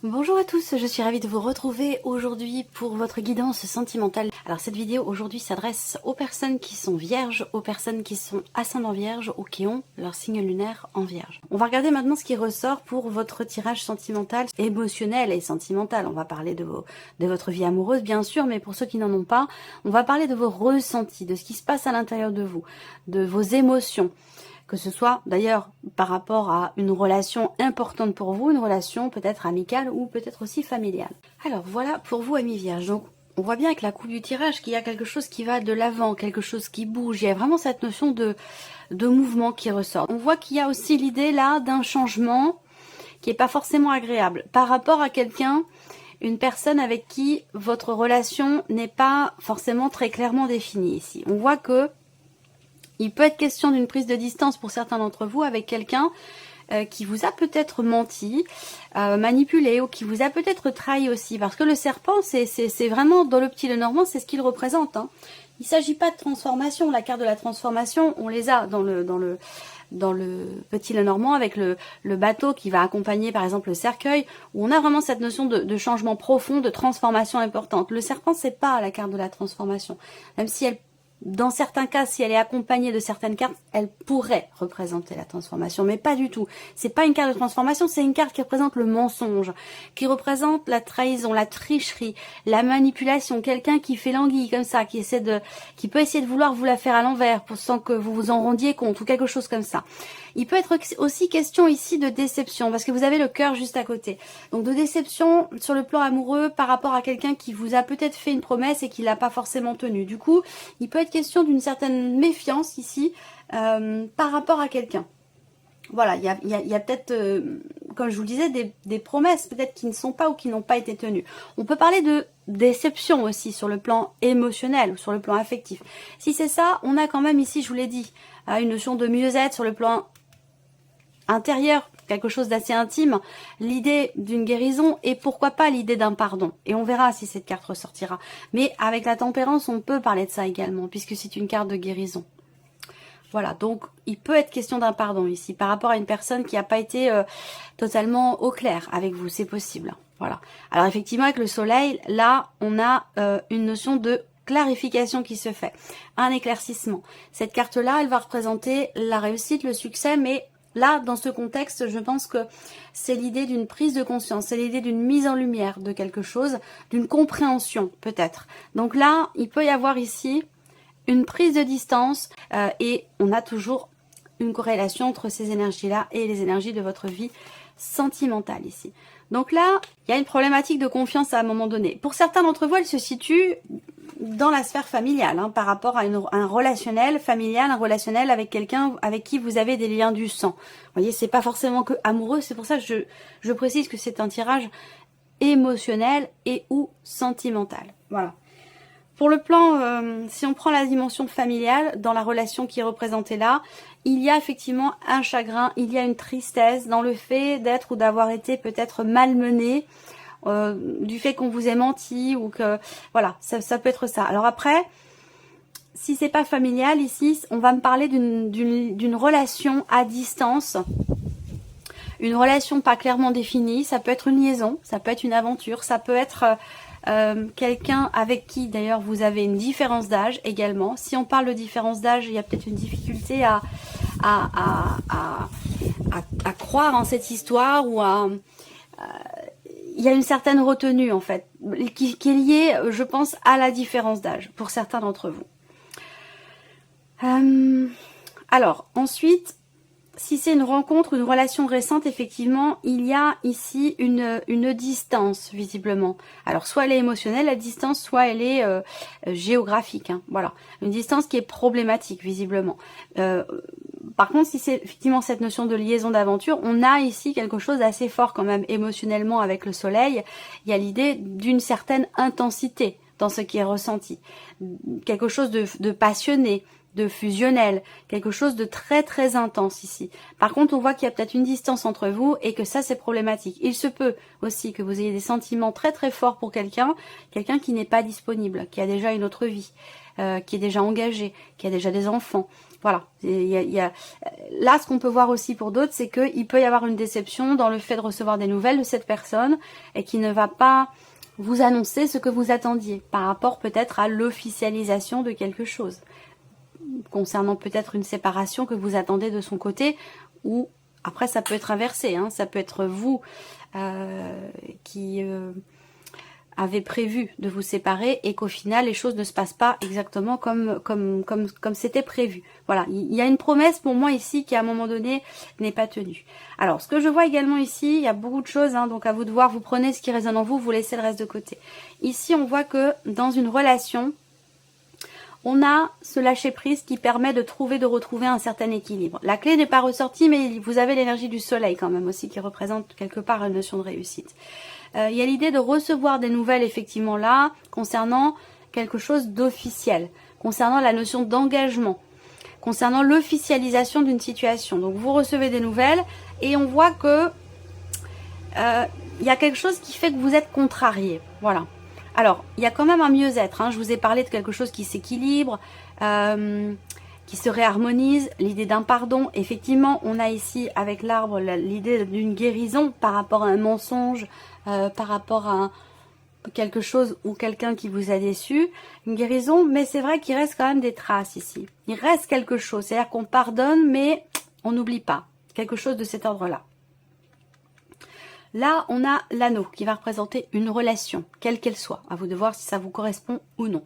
Bonjour à tous, je suis ravie de vous retrouver aujourd'hui pour votre guidance sentimentale. Alors cette vidéo aujourd'hui s'adresse aux personnes qui sont vierges, aux personnes qui sont ascendant vierge ou qui ont leur signe lunaire en vierge. On va regarder maintenant ce qui ressort pour votre tirage sentimental, émotionnel et sentimental. On va parler de votre vie amoureuse bien sûr, mais pour ceux qui n'en ont pas, on va parler de vos ressentis, de ce qui se passe à l'intérieur de vous, de vos émotions. Que ce soit d'ailleurs par rapport à une relation importante pour vous, une relation peut-être amicale ou peut-être aussi familiale. Alors voilà pour vous amis vierges. Donc on voit bien avec la coupe du tirage qu'il y a quelque chose qui va de l'avant, quelque chose qui bouge. Il y a vraiment cette notion de mouvement qui ressort. On voit qu'il y a aussi l'idée là d'un changement qui n'est pas forcément agréable par rapport à quelqu'un, une personne avec qui votre relation n'est pas forcément très clairement définie ici. On voit que il peut être question d'une prise de distance pour certains d'entre vous avec quelqu'un qui vous a peut-être menti, manipulé ou qui vous a peut-être trahi aussi. Parce que le serpent, c'est vraiment dans le petit Lenormand, c'est ce qu'il représente. Hein. Il ne s'agit pas de transformation. La carte de la transformation, on les a dans le petit Lenormand avec le bateau qui va accompagner par exemple le cercueil, où on a vraiment cette notion de changement profond, de transformation importante. Le serpent, c'est pas la carte de la transformation. Même si elle, dans certains cas, si elle est accompagnée de certaines cartes, elle pourrait représenter la transformation, mais pas du tout. C'est pas une carte de transformation, c'est une carte qui représente le mensonge, qui représente la trahison, la tricherie, la manipulation, quelqu'un qui fait l'anguille comme ça, qui peut essayer de vouloir vous la faire à l'envers sans que vous vous en rendiez compte ou quelque chose comme ça. Il peut être aussi question ici de déception, parce que vous avez le cœur juste à côté. Donc de déception sur le plan amoureux par rapport à quelqu'un qui vous a peut-être fait une promesse et qui l'a pas forcément tenue. Du coup, il peut être question d'une certaine méfiance ici par rapport à quelqu'un. Voilà, il y a peut-être, comme je vous le disais, des promesses peut-être qui ne sont pas ou qui n'ont pas été tenues. On peut parler de déception aussi sur le plan émotionnel ou sur le plan affectif. Si c'est ça, on a quand même ici, je vous l'ai dit, une notion de mieux-être sur le plan intérieur, quelque chose d'assez intime, l'idée d'une guérison et pourquoi pas l'idée d'un pardon. Et on verra si cette carte ressortira. Mais avec la tempérance, on peut parler de ça également, puisque c'est une carte de guérison. Voilà, donc il peut être question d'un pardon ici, par rapport à une personne qui n'a pas été totalement au clair avec vous, c'est possible. Voilà. Alors effectivement, avec le soleil, là, on a une notion de clarification qui se fait, un éclaircissement. Cette carte-là, elle va représenter la réussite, le succès, mais là, dans ce contexte, je pense que c'est l'idée d'une prise de conscience, c'est l'idée d'une mise en lumière de quelque chose, d'une compréhension peut-être. Donc là, il peut y avoir ici une prise de distance et on a toujours une corrélation entre ces énergies-là et les énergies de votre vie sentimentale ici. Donc là, il y a une problématique de confiance à un moment donné. Pour certains d'entre vous, elle se situe dans la sphère familiale, hein, par rapport à un relationnel familial, un relationnel avec quelqu'un avec qui vous avez des liens du sang. Vous voyez, c'est pas forcément que amoureux, c'est pour ça que je précise que c'est un tirage émotionnel et ou sentimental. Voilà. Pour le plan, si on prend la dimension familiale, dans la relation qui est représentée là, il y a effectivement un chagrin, il y a une tristesse dans le fait d'être ou d'avoir été peut-être malmené, du fait qu'on vous ait menti ou que... Voilà, ça peut être ça. Alors après, si c'est pas familial, ici, on va me parler d'une relation à distance, une relation pas clairement définie, ça peut être une liaison, ça peut être une aventure, ça peut être... quelqu'un avec qui d'ailleurs vous avez une différence d'âge également. Si on parle de différence d'âge, il y a peut-être une difficulté à croire en cette histoire ou il y a une certaine retenue en fait qui est liée, je pense, à la différence d'âge pour certains d'entre vous. Alors ensuite, si c'est une rencontre, une relation récente, effectivement, il y a ici une distance, visiblement. Alors, soit elle est émotionnelle, la distance, soit elle est géographique. Hein, voilà, une distance qui est problématique, visiblement. Par contre, si c'est effectivement cette notion de liaison d'aventure, on a ici quelque chose d'assez fort quand même émotionnellement avec le soleil. Il y a l'idée d'une certaine intensité dans ce qui est ressenti. Quelque chose de passionné, de fusionnel, quelque chose de très très intense ici. Par contre, on voit qu'il y a peut-être une distance entre vous et que ça c'est problématique. Il se peut aussi que vous ayez des sentiments très très forts pour quelqu'un qui n'est pas disponible, qui a déjà une autre vie, qui est déjà engagé, qui a déjà des enfants, Voilà. Là, ce qu'on peut voir aussi pour d'autres, c'est qu'il peut y avoir une déception dans le fait de recevoir des nouvelles de cette personne et qui ne va pas vous annoncer ce que vous attendiez par rapport peut-être à l'officialisation de quelque chose. Concernant peut-être une séparation que vous attendez de son côté, ou après ça peut être inversé, hein, ça peut être vous qui avez prévu de vous séparer et qu'au final les choses ne se passent pas exactement comme c'était prévu. Voilà, il y a une promesse pour moi ici qui à un moment donné n'est pas tenue. Alors ce que je vois également ici, il y a beaucoup de choses, hein, donc à vous de voir, vous prenez ce qui résonne en vous, vous laissez le reste de côté. Ici on voit que dans une relation, on a ce lâcher prise qui permet de retrouver un certain équilibre. La clé n'est pas ressortie, mais vous avez l'énergie du soleil quand même aussi qui représente quelque part une notion de réussite. Il y a l'idée de recevoir des nouvelles effectivement là, concernant quelque chose d'officiel, concernant la notion d'engagement, concernant l'officialisation d'une situation. Donc vous recevez des nouvelles et on voit que il y a quelque chose qui fait que vous êtes contrarié. Voilà. Alors, il y a quand même un mieux-être, hein. Je vous ai parlé de quelque chose qui s'équilibre, qui se réharmonise, l'idée d'un pardon. Effectivement, on a ici, avec l'arbre, l'idée d'une guérison par rapport à un mensonge, par rapport à quelque chose ou quelqu'un qui vous a déçu. Une guérison, mais c'est vrai qu'il reste quand même des traces ici. Il reste quelque chose, c'est-à-dire qu'on pardonne, mais on n'oublie pas. Quelque chose de cet ordre-là. Là, on a l'anneau qui va représenter une relation, quelle qu'elle soit. À vous de voir si ça vous correspond ou non.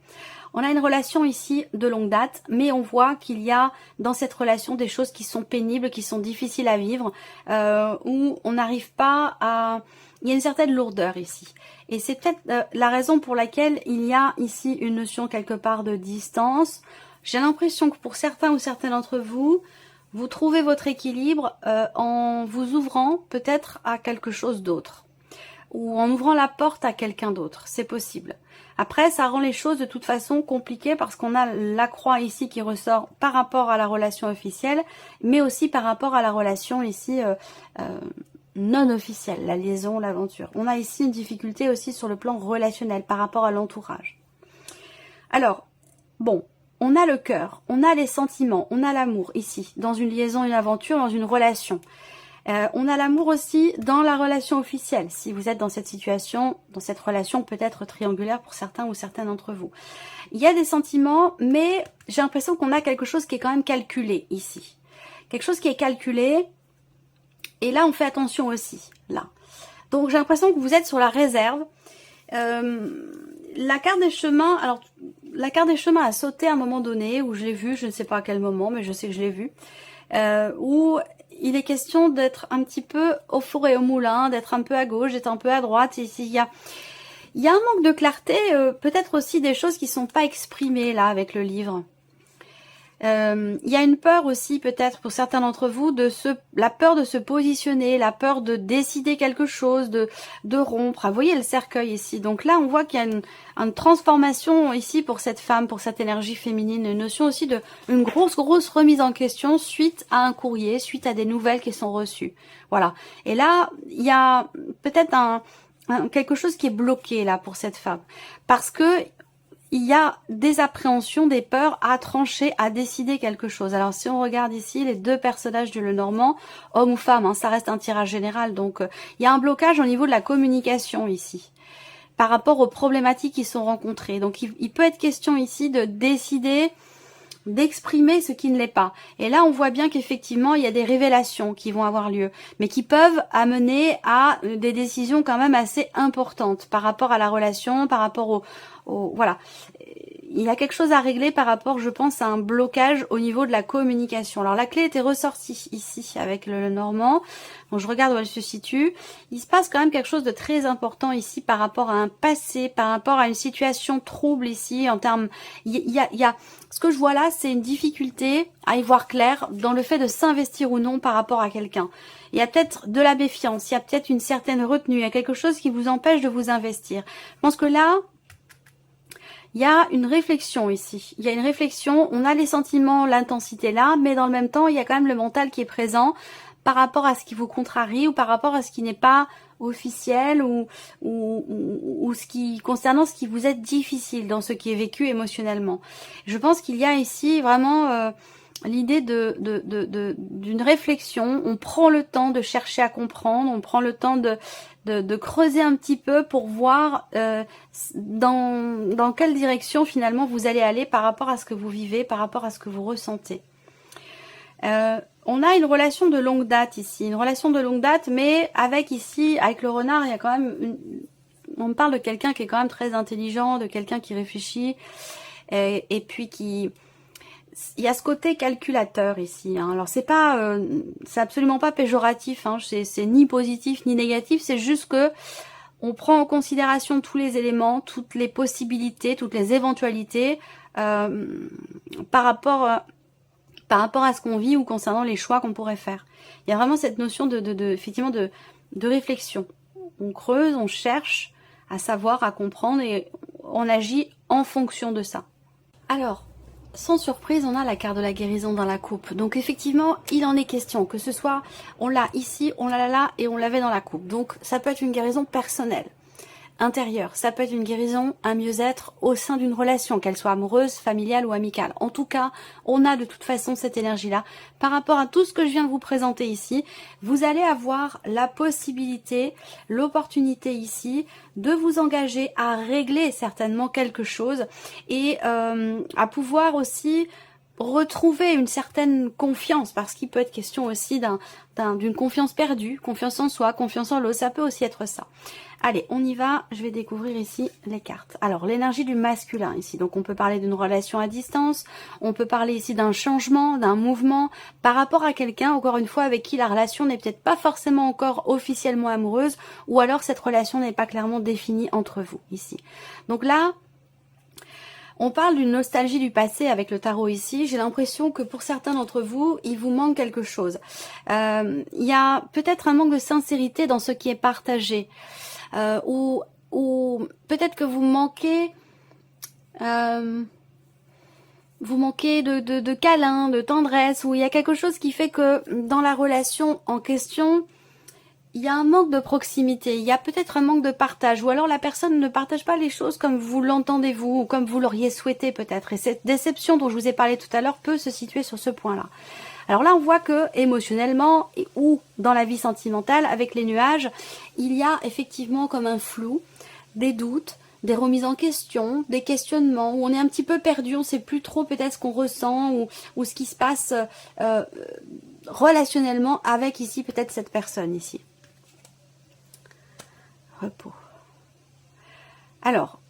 On a une relation ici de longue date, mais on voit qu'il y a dans cette relation des choses qui sont pénibles, qui sont difficiles à vivre, où on n'arrive pas à... Il y a une certaine lourdeur ici. Et c'est peut-être la raison pour laquelle il y a ici une notion quelque part de distance. J'ai l'impression que pour certains ou certaines d'entre vous, vous trouvez votre équilibre en vous ouvrant peut-être à quelque chose d'autre ou en ouvrant la porte à quelqu'un d'autre, c'est possible. Après, ça rend les choses de toute façon compliquées parce qu'on a la croix ici qui ressort par rapport à la relation officielle, mais aussi par rapport à la relation ici non officielle, la liaison, l'aventure. On a ici une difficulté aussi sur le plan relationnel par rapport à l'entourage. Alors, bon, on a le cœur, on a les sentiments, on a l'amour ici, dans une liaison, une aventure, dans une relation. On a l'amour aussi dans la relation officielle, si vous êtes dans cette situation, dans cette relation peut-être triangulaire pour certains ou certaines d'entre vous. Il y a des sentiments, mais j'ai l'impression qu'on a quelque chose qui est quand même calculé ici. Quelque chose qui est calculé, et là on fait attention aussi, là. Donc j'ai l'impression que vous êtes sur la réserve. La carte des chemins, alors la carte des chemins a sauté à un moment donné, où je l'ai vu, je ne sais pas à quel moment, mais je sais que je l'ai vu, où il est question d'être un petit peu au four et au moulin, d'être un peu à gauche, d'être un peu à droite. Ici, il y a un manque de clarté, peut-être aussi des choses qui ne sont pas exprimées là avec le livre. Il y a une peur aussi peut-être pour certains d'entre vous, la peur de se positionner, la peur de décider quelque chose, de rompre. Vous voyez le cercueil ici. Donc là, on voit qu'il y a une transformation ici pour cette femme, pour cette énergie féminine. Une notion aussi de une grosse remise en question suite à un courrier, suite à des nouvelles qui sont reçues. Voilà. Et là, il y a peut-être quelque chose qui est bloqué là pour cette femme. Parce que il y a des appréhensions, des peurs à trancher, à décider quelque chose. Alors si on regarde ici les deux personnages du Lenormand, homme ou femme, hein, ça reste un tirage général, donc il y a un blocage au niveau de la communication ici, par rapport aux problématiques qui sont rencontrées. Donc il peut être question ici de décider, d'exprimer ce qui ne l'est pas. Et là, on voit bien qu'effectivement, il y a des révélations qui vont avoir lieu, mais qui peuvent amener à des décisions quand même assez importantes par rapport à la relation, par rapport voilà. Il y a quelque chose à régler par rapport, je pense, à un blocage au niveau de la communication. Alors, la clé était ressortie ici avec le Normand. Donc, je regarde où elle se situe. Il se passe quand même quelque chose de très important ici par rapport à un passé, par rapport à une situation trouble ici en termes... Ce que je vois là, c'est une difficulté à y voir clair dans le fait de s'investir ou non par rapport à quelqu'un. Il y a peut-être de la méfiance, il y a peut-être une certaine retenue, il y a quelque chose qui vous empêche de vous investir. Je pense que là... il y a une réflexion ici, il y a une réflexion, on a les sentiments, l'intensité là, mais dans le même temps, il y a quand même le mental qui est présent par rapport à ce qui vous contrarie ou par rapport à ce qui n'est pas officiel ou concernant ce qui vous est difficile dans ce qui est vécu émotionnellement. Je pense qu'il y a ici vraiment l'idée d'une réflexion. On prend le temps de chercher à comprendre, on prend le temps de creuser un petit peu pour voir dans quelle direction finalement vous allez aller par rapport à ce que vous vivez, par rapport à ce que vous ressentez. On a une relation de longue date ici, une relation de longue date, mais avec le renard, il y a quand même on me parle de quelqu'un qui est quand même très intelligent, de quelqu'un qui réfléchit, et puis il y a ce côté calculateur ici, hein. Alors c'est absolument pas péjoratif, hein. C'est ni positif ni négatif, c'est juste que on prend en considération tous les éléments, toutes les possibilités, toutes les éventualités par rapport à ce qu'on vit ou concernant les choix qu'on pourrait faire. Il y a vraiment cette notion effectivement de réflexion. On creuse, on cherche à savoir, à comprendre, et on agit en fonction de ça. Alors, sans surprise, on a la carte de la guérison dans la coupe. Donc effectivement, il en est question, que ce soit, on l'a ici, on l'a là, et on l'avait dans la coupe. Donc ça peut être une guérison personnelle, intérieure. Ça peut être une guérison, un mieux-être au sein d'une relation, qu'elle soit amoureuse, familiale ou amicale. En tout cas, on a de toute façon cette énergie-là. Par rapport à tout ce que je viens de vous présenter ici, vous allez avoir la possibilité, l'opportunité ici de vous engager à régler certainement quelque chose et à pouvoir aussi retrouver une certaine confiance, parce qu'il peut être question aussi d'une confiance perdue, confiance en soi, confiance en l'autre, ça peut aussi être ça. Allez, on y va, je vais découvrir ici les cartes. Alors, l'énergie du masculin ici, donc on peut parler d'une relation à distance, on peut parler ici d'un changement, d'un mouvement, par rapport à quelqu'un, encore une fois, avec qui la relation n'est peut-être pas forcément encore officiellement amoureuse, ou alors cette relation n'est pas clairement définie entre vous, ici. Donc là, on parle d'une nostalgie du passé avec le tarot ici. J'ai l'impression que pour certains d'entre vous, il vous manque quelque chose. Il y a peut-être un manque de sincérité dans ce qui est partagé. Ou peut-être que vous manquez de câlin, de tendresse, ou il y a quelque chose qui fait que dans la relation en question, il y a un manque de proximité, il y a peut-être un manque de partage, ou alors la personne ne partage pas les choses comme vous l'entendez vous, ou comme vous l'auriez souhaité peut-être. Et cette déception dont je vous ai parlé tout à l'heure peut se situer sur ce point-là. Alors là, on voit que émotionnellement ou dans la vie sentimentale, avec les nuages, il y a effectivement comme un flou, des doutes, des remises en question, des questionnements, où on est un petit peu perdu, on ne sait plus trop peut-être ce qu'on ressent ou ce qui se passe relationnellement avec ici peut-être cette personne ici. Repos. Alors,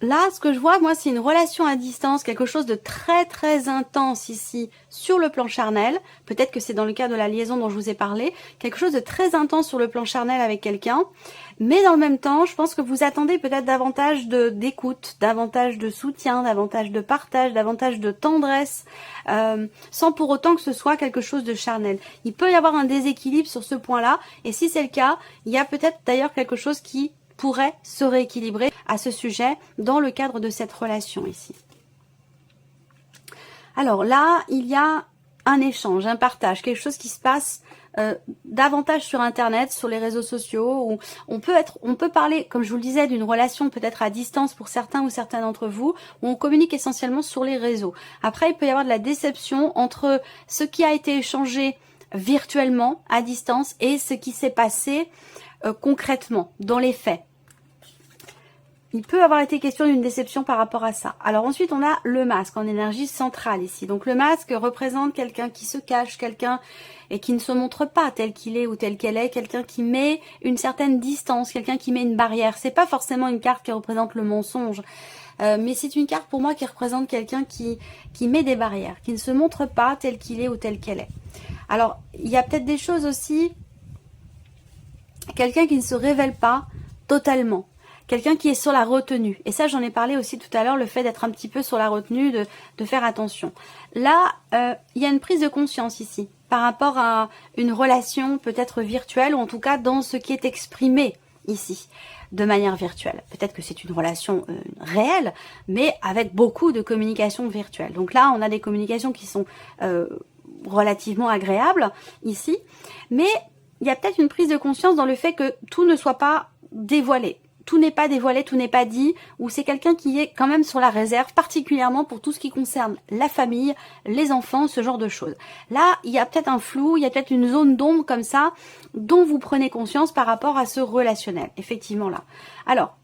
là, ce que je vois, moi, c'est une relation à distance, quelque chose de très très intense ici sur le plan charnel. Peut-être que c'est dans le cas de la liaison dont je vous ai parlé. Quelque chose de très intense sur le plan charnel avec quelqu'un. Mais dans le même temps, je pense que vous attendez peut-être davantage d'écoute, davantage de soutien, davantage de partage, davantage de tendresse, sans pour autant que ce soit quelque chose de charnel. Il peut y avoir un déséquilibre sur ce point-là. Et si c'est le cas, il y a peut-être d'ailleurs quelque chose qui pourrait se rééquilibrer à ce sujet dans le cadre de cette relation ici. Alors là, il y a un échange, un partage, quelque chose qui se passe davantage sur Internet, sur les réseaux sociaux, où on peut parler, comme je vous le disais, d'une relation peut-être à distance pour certains ou certains d'entre vous, où on communique essentiellement sur les réseaux. Après, il peut y avoir de la déception entre ce qui a été échangé virtuellement, à distance, et ce qui s'est passé concrètement, dans les faits. Il peut avoir été question d'une déception par rapport à ça. Alors ensuite, on a le masque en énergie centrale ici. Donc le masque représente quelqu'un qui se cache, quelqu'un et qui ne se montre pas tel qu'il est ou tel qu'elle est, quelqu'un qui met une certaine distance, quelqu'un qui met une barrière. C'est pas forcément une carte qui représente le mensonge, mais c'est une carte pour moi qui représente quelqu'un qui met des barrières, qui ne se montre pas tel qu'il est ou tel qu'elle est. Alors, il y a peut-être des choses aussi, quelqu'un qui ne se révèle pas totalement. Quelqu'un qui est sur la retenue. Et ça, j'en ai parlé aussi tout à l'heure, le fait d'être un petit peu sur la retenue, de faire attention. Là, il y a une prise de conscience ici, par rapport à une relation peut-être virtuelle, ou en tout cas dans ce qui est exprimé ici, de manière virtuelle. Peut-être que c'est une relation réelle, mais avec beaucoup de communication virtuelle. Donc là, on a des communications qui sont relativement agréables ici, mais il y a peut-être une prise de conscience dans le fait que tout ne soit pas dévoilé. tout n'est pas dévoilé, tout n'est pas dit, ou c'est quelqu'un qui est quand même sur la réserve, particulièrement pour tout ce qui concerne la famille, les enfants, ce genre de choses. Là, il y a peut-être un flou, il y a peut-être une zone d'ombre comme ça, dont vous prenez conscience par rapport à ce relationnel, effectivement là. Alors,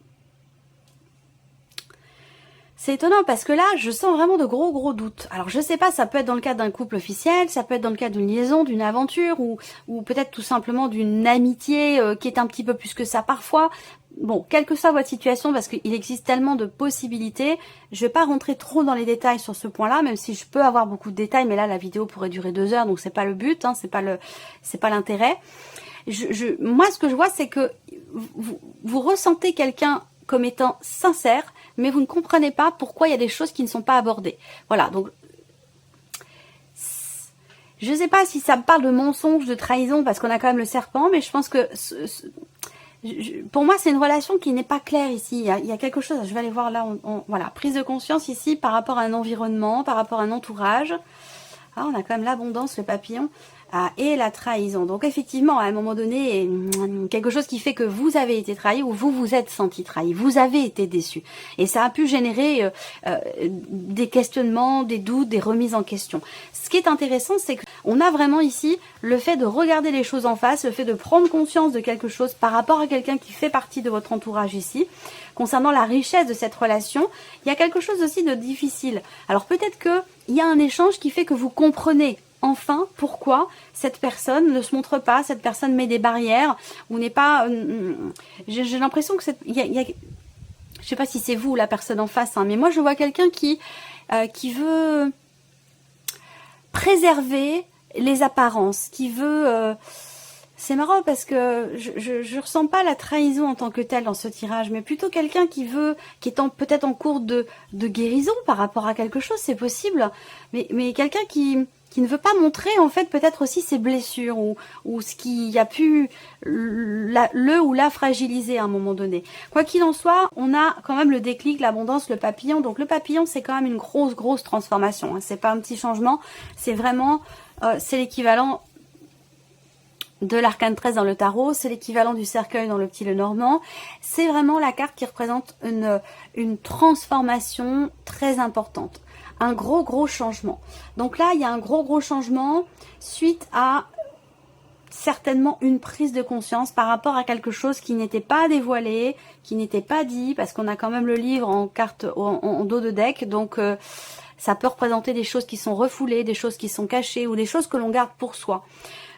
c'est étonnant parce que là, je sens vraiment de gros doutes. Alors, je sais pas, ça peut être dans le cadre d'un couple officiel, ça peut être dans le cadre d'une liaison, d'une aventure, ou peut-être tout simplement d'une amitié qui est un petit peu plus que ça parfois. Bon, quelle que soit votre situation, parce qu'il existe tellement de possibilités, je vais pas rentrer trop dans les détails sur ce point-là, même si je peux avoir beaucoup de détails, mais là, la vidéo pourrait durer 2 heures, donc c'est pas le but, hein, c'est pas l'intérêt. Moi, ce que je vois, c'est que vous ressentez quelqu'un comme étant sincère, mais vous ne comprenez pas pourquoi il y a des choses qui ne sont pas abordées. Voilà, donc je ne sais pas si ça me parle de mensonge, de trahison, parce qu'on a quand même le serpent, mais je pense que pour moi, c'est une relation qui n'est pas claire ici. Il y a quelque chose, je vais aller voir là, voilà, prise de conscience ici par rapport à un environnement, par rapport à un entourage. Ah, on a quand même l'abondance, le papillon. Et la trahison. Donc effectivement, à un moment donné, quelque chose qui fait que vous avez été trahi ou vous vous êtes senti trahi, vous avez été déçu. Et ça a pu générer des questionnements, des doutes, des remises en question. Ce qui est intéressant, c'est qu'on a vraiment ici le fait de regarder les choses en face, le fait de prendre conscience de quelque chose par rapport à quelqu'un qui fait partie de votre entourage ici. Concernant la richesse de cette relation, il y a quelque chose aussi de difficile. Alors peut-être qu'il y a un échange qui fait que vous comprenez enfin pourquoi cette personne ne se montre pas, cette personne met des barrières, ou n'est pas... J'ai l'impression que je sais pas si c'est vous ou la personne en face, hein, mais moi je vois quelqu'un qui veut préserver les apparences, qui veut... C'est marrant parce que je ressens pas la trahison en tant que telle dans ce tirage, mais plutôt quelqu'un qui est peut-être en cours de guérison par rapport à quelque chose, c'est possible, mais quelqu'un qui ne veut pas montrer en fait peut-être aussi ses blessures ou ce qui a pu le ou la fragiliser à un moment donné. Quoi qu'il en soit, on a quand même le déclic, l'abondance, le papillon. Donc le papillon, c'est quand même une grosse transformation, hein. C'est pas un petit changement, c'est vraiment, c'est l'équivalent de l'arcane 13 dans le tarot, c'est l'équivalent du cercueil dans le petit Lenormand. C'est vraiment la carte qui représente une transformation très importante. Un gros changement. Donc là, il y a un gros changement suite à certainement une prise de conscience par rapport à quelque chose qui n'était pas dévoilé, qui n'était pas dit, parce qu'on a quand même le livre en carte en dos de deck, donc ça peut représenter des choses qui sont refoulées, des choses qui sont cachées ou des choses que l'on garde pour soi.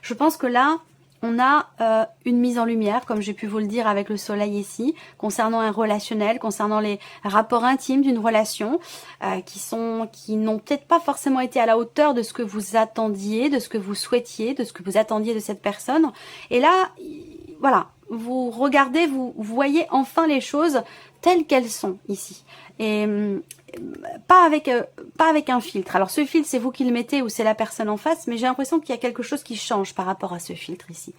Je pense que là, on a une mise en lumière, comme j'ai pu vous le dire avec le soleil ici, concernant un relationnel, concernant les rapports intimes d'une relation, qui n'ont peut-être pas forcément été à la hauteur de ce que vous attendiez, de ce que vous souhaitiez, de ce que vous attendiez de cette personne. Et là, voilà, vous regardez, vous voyez enfin les choses telles qu'elles sont ici. Et pas avec un filtre. Alors ce filtre, c'est vous qui le mettez ou c'est la personne en face, mais j'ai l'impression qu'il y a quelque chose qui change par rapport à ce filtre ici.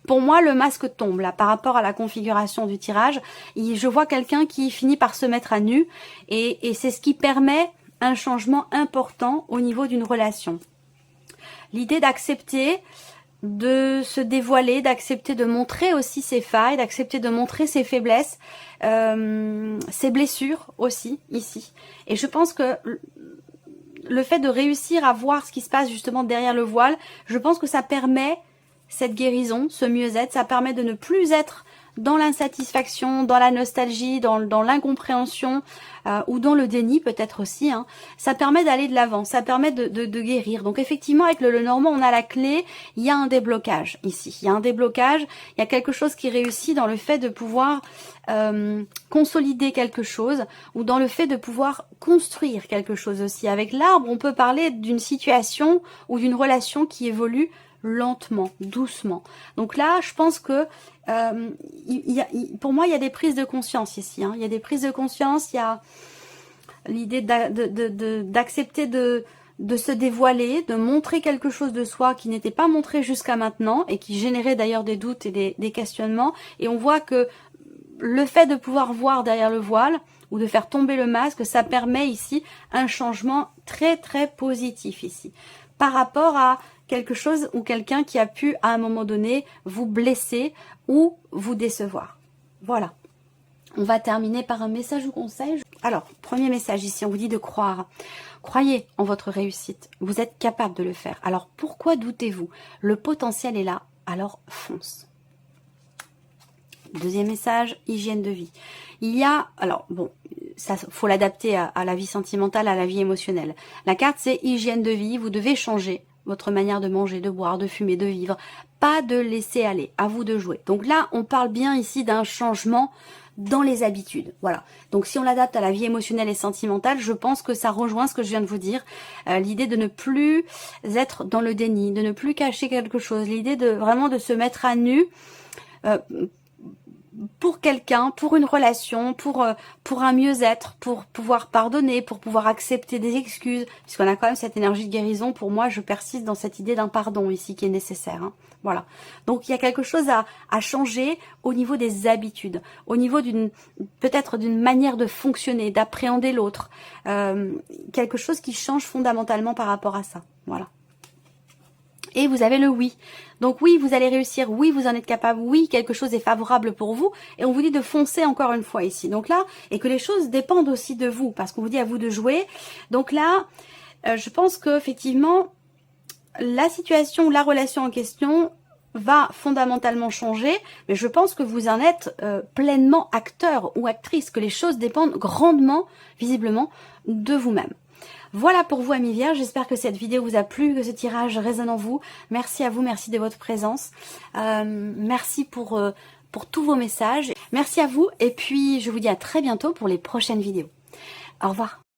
Pour moi, le masque tombe là par rapport à la configuration du tirage. Je vois quelqu'un qui finit par se mettre à nu et c'est ce qui permet un changement important au niveau d'une relation. L'idée d'accepter de se dévoiler, d'accepter de montrer aussi ses failles, d'accepter de montrer ses faiblesses, ses blessures aussi, ici. Et je pense que le fait de réussir à voir ce qui se passe justement derrière le voile, je pense que ça permet cette guérison, ce mieux-être, ça permet de ne plus être dans l'insatisfaction, dans la nostalgie, dans l'incompréhension ou dans le déni peut-être aussi. Hein. Ça permet d'aller de l'avant, ça permet de guérir. Donc effectivement avec le Lenormand on a la clé, il y a un déblocage ici. Il y a un déblocage, il y a quelque chose qui réussit dans le fait de pouvoir consolider quelque chose ou dans le fait de pouvoir construire quelque chose aussi. Avec l'arbre on peut parler d'une situation ou d'une relation qui évolue lentement, doucement. Donc là, je pense que pour moi, il y a des prises de conscience ici. Hein. Il y a des prises de conscience, il y a l'idée d'accepter de se dévoiler, de montrer quelque chose de soi qui n'était pas montré jusqu'à maintenant et qui générait d'ailleurs des doutes et des questionnements. Et on voit que le fait de pouvoir voir derrière le voile ou de faire tomber le masque, ça permet ici un changement très positif ici. Par rapport à quelque chose ou quelqu'un qui a pu à un moment donné vous blesser ou vous décevoir. Voilà. On va terminer par un message ou conseil. Alors, premier message ici, on vous dit de croire. Croyez en votre réussite. Vous êtes capable de le faire. Alors, pourquoi doutez-vous? Le potentiel est là, alors fonce. Deuxième message, hygiène de vie. Il y a, alors bon, ça faut l'adapter à la vie sentimentale, à la vie émotionnelle. La carte c'est hygiène de vie, vous devez changer votre manière de manger, de boire, de fumer, de vivre. Pas de laisser aller, à vous de jouer. Donc là, on parle bien ici d'un changement dans les habitudes. Voilà. Donc si on l'adapte à la vie émotionnelle et sentimentale, je pense que ça rejoint ce que je viens de vous dire. L'idée de ne plus être dans le déni, de ne plus cacher quelque chose. L'idée de vraiment de se mettre à nu pour quelqu'un, pour une relation, pour un mieux-être, pour pouvoir pardonner, pour pouvoir accepter des excuses, puisqu'on a quand même cette énergie de guérison. Pour moi, je persiste dans cette idée d'un pardon ici qui est nécessaire. Hein. Voilà. Donc il y a quelque chose à changer au niveau des habitudes, au niveau peut-être d'une manière de fonctionner, d'appréhender l'autre, quelque chose qui change fondamentalement par rapport à ça. Voilà. Et vous avez le oui. Donc oui, vous allez réussir, oui, vous en êtes capable, oui, quelque chose est favorable pour vous. Et on vous dit de foncer encore une fois ici. Donc là, et que les choses dépendent aussi de vous, parce qu'on vous dit à vous de jouer. Donc là, je pense qu'effectivement, la situation, la relation en question va fondamentalement changer. Mais je pense que vous en êtes pleinement acteur ou actrice, que les choses dépendent grandement, visiblement, de vous-même. Voilà pour vous, amis vierges. J'espère que cette vidéo vous a plu, que ce tirage résonne en vous. Merci à vous, merci de votre présence. Merci pour tous vos messages. Merci à vous et puis je vous dis à très bientôt pour les prochaines vidéos. Au revoir.